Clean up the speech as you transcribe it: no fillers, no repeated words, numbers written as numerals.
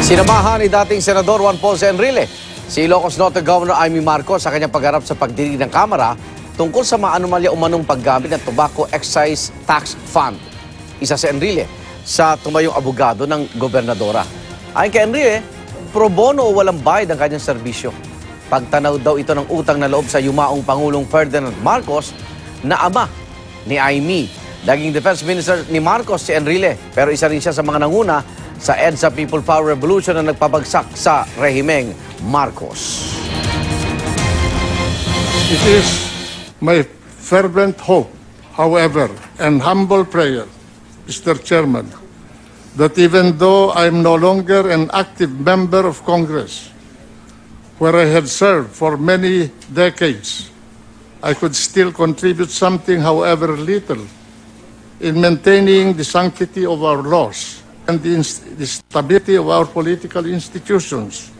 Sinamahan ni dating Senador Juan Ponce Enrile si Ilocos Norte Governor Amy Marcos sa kanyang pagharap sa pagdinig ng Kamara tungkol sa maanumalya umanong paggamit ng Tobacco Excise Tax Fund. Isa si Enrile sa tumayong abogado ng gobernadora. Ayon kay Enrile, pro bono o walang bayad ang kanyang serbisyo. Pagtanaw daw ito ng utang na loob sa yumaong Pangulong Ferdinand Marcos na ama ni Amy. Naging Defense Minister ni Marcos si Enrile, pero isa rin siya sa mga nanguna sa EDSA People Power Revolution na nagpabagsak sa rehimeng Marcos. It is my fervent hope, however, and humble prayer, Mr. Chairman, that even though I am no longer an active member of Congress, where I had served for many decades, I could still contribute something, however little, in maintaining the sanctity of our laws and the stability of our political institutions.